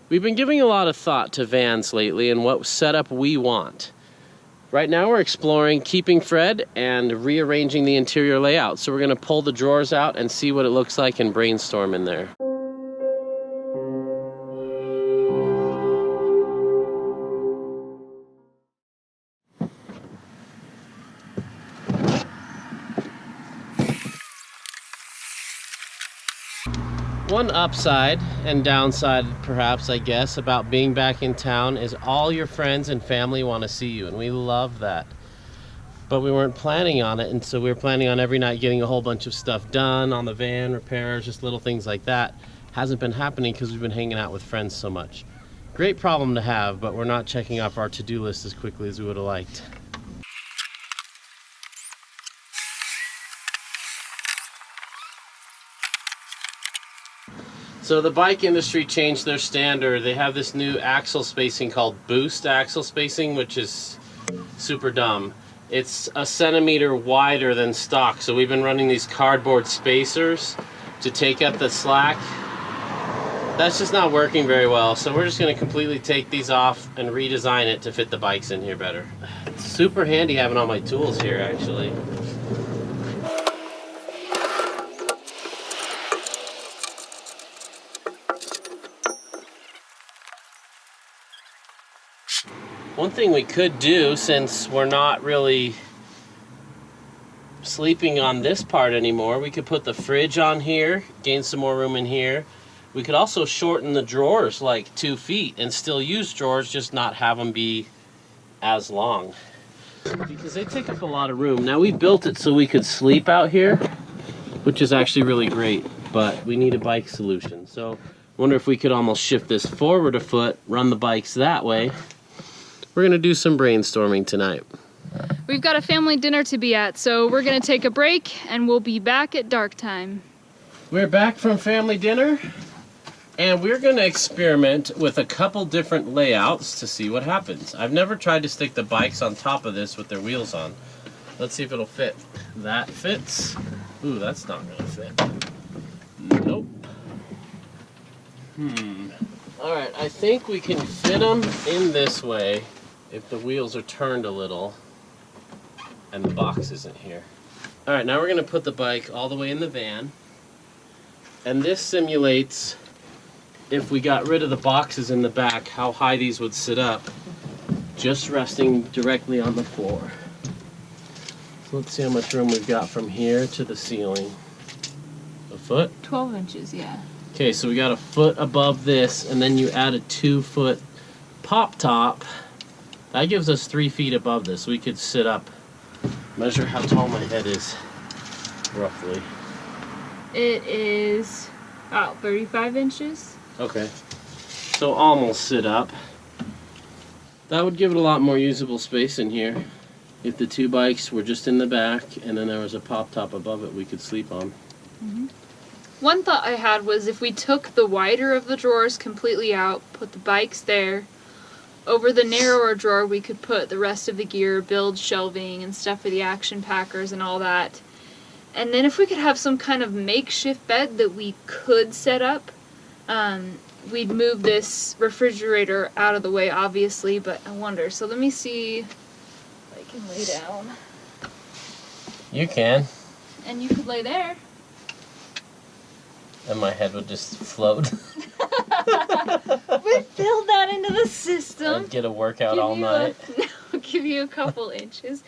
We've been giving a lot of thought to vans lately and what setup we want. Right now we're exploring keeping Fred and rearranging the interior layout. So we're gonna pull the drawers out and see what it looks like and brainstorm in there. One upside and downside, perhaps, I guess, about being back in town is all your friends and family want to see you, and we love that. But we weren't planning on it, and so we were planning on every night getting a whole bunch of stuff done on the van, repairs, just little things like that. Hasn't been happening because we've been hanging out with friends so much. Great problem to have, but we're not checking off our to-do list as quickly as we would have liked. So the bike industry changed their standard. They have this new axle spacing called boost axle spacing, which is super dumb. It's a centimeter wider than stock. So we've been running these cardboard spacers to take up the slack. That's just not working very well. So we're just gonna completely take these off and redesign it to fit the bikes in here better. It's super handy having all my tools here, actually. One thing we could do, since we're not really sleeping on this part anymore, we could put the fridge on here, gain some more room in here. We could also shorten the drawers like 2 feet and still use drawers, just not have them be as long. Because they take up a lot of room. Now we built it so we could sleep out here, which is actually really great, but we need a bike solution. So I wonder if we could almost shift this forward a foot, run the bikes that way. We're gonna do some brainstorming tonight. We've got a family dinner to be at, so we're gonna take a break and we'll be back at dark time. We're back from family dinner and we're gonna experiment with a couple different layouts to see what happens. I've never tried to stick the bikes on top of this with their wheels on. Let's see if it'll fit. That fits. Ooh, that's not gonna fit. Nope. All right, I think we can fit them in this way if the wheels are turned a little and the box isn't here. All right, now we're gonna put the bike all the way in the van. And this simulates, if we got rid of the boxes in the back, how high these would sit up, just resting directly on the floor. So let's see how much room we've got from here to the ceiling. A foot? 12 inches, yeah. Okay, so we got a foot above this, and then you add a 2-foot pop top. That gives us 3 feet above this. We could sit up, measure how tall my head is, roughly. It is about 35 inches. Okay, so almost sit up. That would give it a lot more usable space in here. If the 2 bikes were just in the back, and then there was a pop top above it we could sleep on. Mm-hmm. One thought I had was if we took the wider of the drawers completely out, put the bikes there, over the narrower drawer we could put the rest of the gear, build shelving and stuff for the action packers and all that. And then if we could have some kind of makeshift bed that we could set up, we'd move this refrigerator out of the way, obviously, but I wonder. So let me see if I can lay down. You can. And you could lay there. And my head would just float. We'd build that into the system. I'd get a workout all night. Give you a couple inches.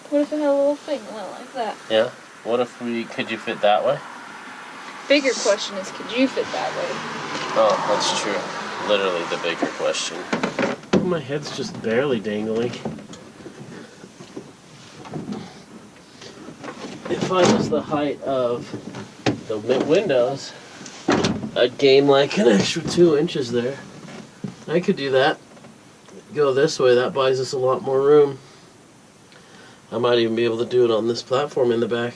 What if I had a little thing that went like that? Yeah. What if could you fit that way? Bigger question is, could you fit that way? Oh, that's true. Literally the bigger question. My head's just barely dangling. If I was the height of the windows, I'd gain like an extra 2 inches there. I could do that. Go this way, that buys us a lot more room. I might even be able to do it on this platform in the back.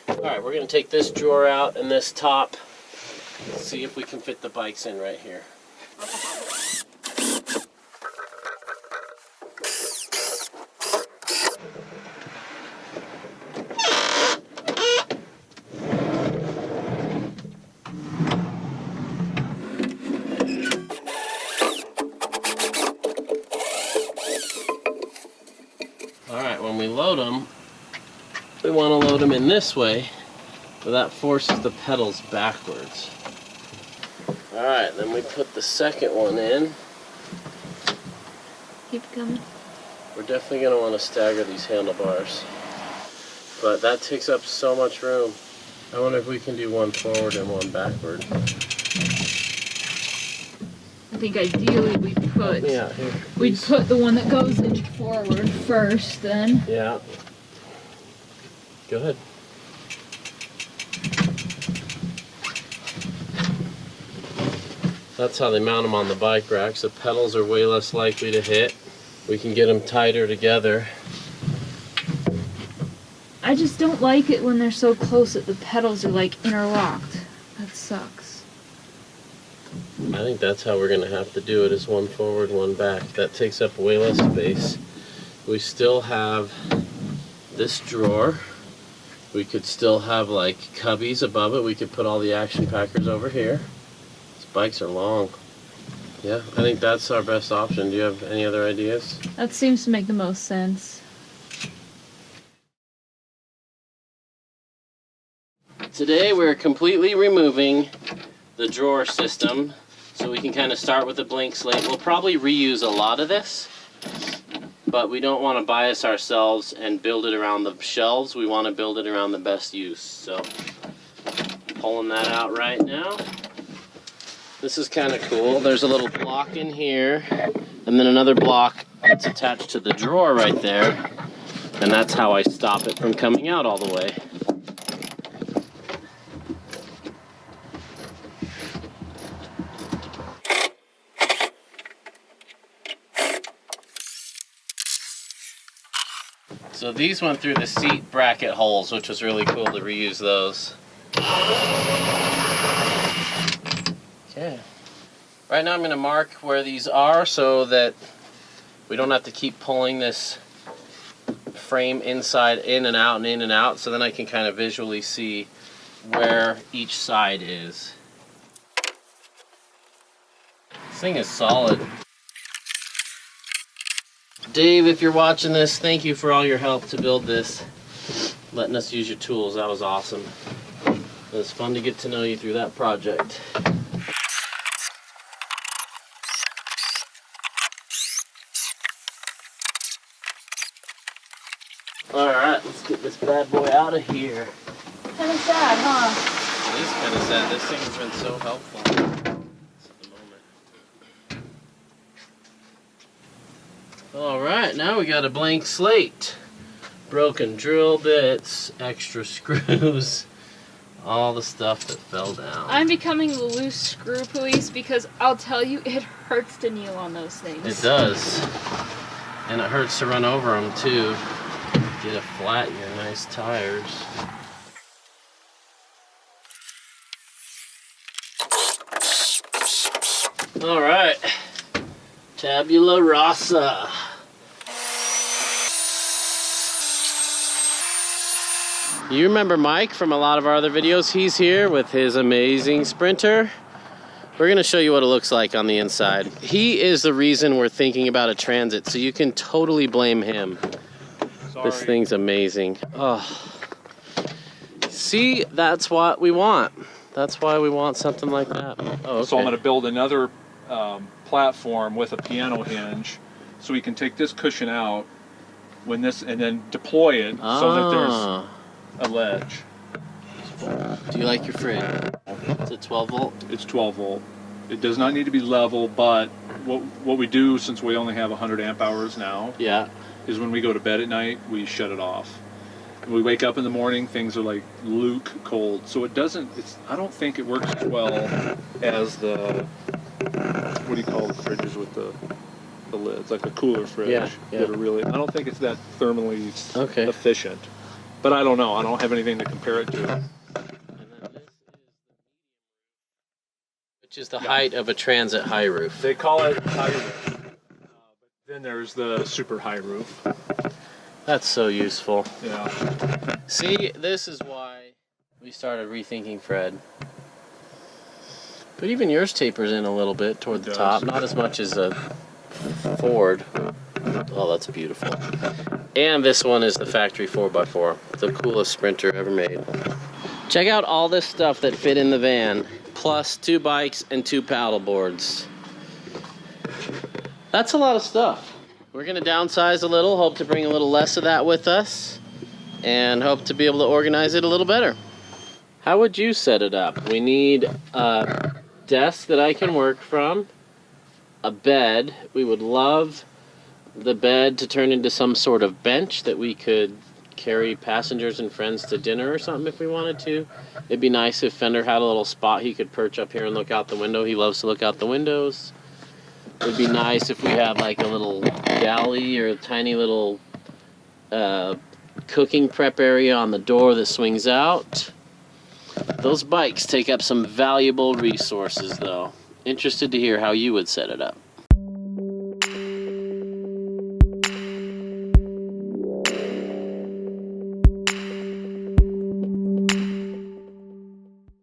Alright, we're going to take this drawer out and this top. See if we can fit the bikes in right here. load them, we want to load them in this way, but that forces the pedals backwards. Alright, then we put the second one in. Keep coming. We're definitely going to want to stagger these handlebars, but that takes up so much room. I wonder if we can do one forward and one backward. I think ideally we'd put the one that goes in forward first, then. Yeah. Go ahead. That's how they mount them on the bike racks. The pedals are way less likely to hit. We can get them tighter together. I just don't like it when they're so close that the pedals are like interlocked. That sucks. I think that's how we're going to have to do it, is one forward, one back. That takes up way less space. We still have this drawer. We could still have like cubbies above it. We could put all the action packers over here. These bikes are long. Yeah, I think that's our best option. Do you have any other ideas? That seems to make the most sense. Today we're completely removing the drawer system so we can kind of start with a blank slate. We'll probably reuse a lot of this, but we don't want to bias ourselves and build it around the shelves. We want to build it around the best use. So pulling that out right now. This is kind of cool. There's a little block in here and then another block that's attached to the drawer right there, and that's how I stop it from coming out all the way. So these went through the seat bracket holes, which was really cool to reuse those. Okay. Right now I'm going to mark where these are so that we don't have to keep pulling this frame inside in and out and in and out, so then I can kind of visually see where each side is. This thing is solid. Dave, if you're watching this, thank you for all your help to build this. Letting us use your tools, that was awesome. It was fun to get to know you through that project. Alright, let's get this bad boy out of here. Kind of sad, huh? It is kind of sad. This thing's been so helpful at the moment. Alright, now we got a blank slate. Broken drill bits, extra screws, all the stuff that fell down. I'm becoming the loose screw police because I'll tell you, it hurts to kneel on those things. It does. And it hurts to run over them too. Get it flat in your nice tires. Alright. Tabula rasa. You remember Mike from a lot of our other videos? He's here with his amazing Sprinter. We're going to show you what it looks like on the inside. He is the reason we're thinking about a Transit, so you can totally blame him. Sorry. This thing's amazing. Oh. See, that's what we want. That's why we want something like that. Oh, okay. So I'm going to build another platform with a piano hinge, so we can take this cushion out when this, and then deploy it so that there's a ledge. Do you like your fridge? It's a 12 volt? It's 12 volt. It does not need to be level, but what we do, since we only have 100 amp hours now, is when we go to bed at night, we shut it off. When we wake up in the morning, things are like luke cold. So it doesn't, I don't think it works as well as the, what do you call the fridges with the lids, like a cooler fridge that are really, I don't think it's that thermally efficient. But I don't know. I don't have anything to compare it to. And then this which is the height of a Transit high roof. They call it high roof. But then there's the super high roof. That's so useful. Yeah. See, this is why we started rethinking Fred. But even yours tapers in a little bit toward the top. Not as much as a Ford. Oh, that's beautiful. And this one is the factory 4x4. The coolest Sprinter ever made. Check out all this stuff that fit in the van, plus 2 bikes and 2 paddle boards. That's a lot of stuff. We're gonna downsize a little, hope to bring a little less of that with us, and hope to be able to organize it a little better. How would you set it up? We need a desk that I can work from, a bed. We would love the bed to turn into some sort of bench that we could carry passengers and friends to dinner or something if we wanted to. It'd be nice if Fender had a little spot he could perch up here and look out the window. He loves to look out the windows. It'd be nice if we had like a little galley or a tiny little cooking prep area on the door that swings out. Those bikes take up some valuable resources though. Interested to hear how you would set it up.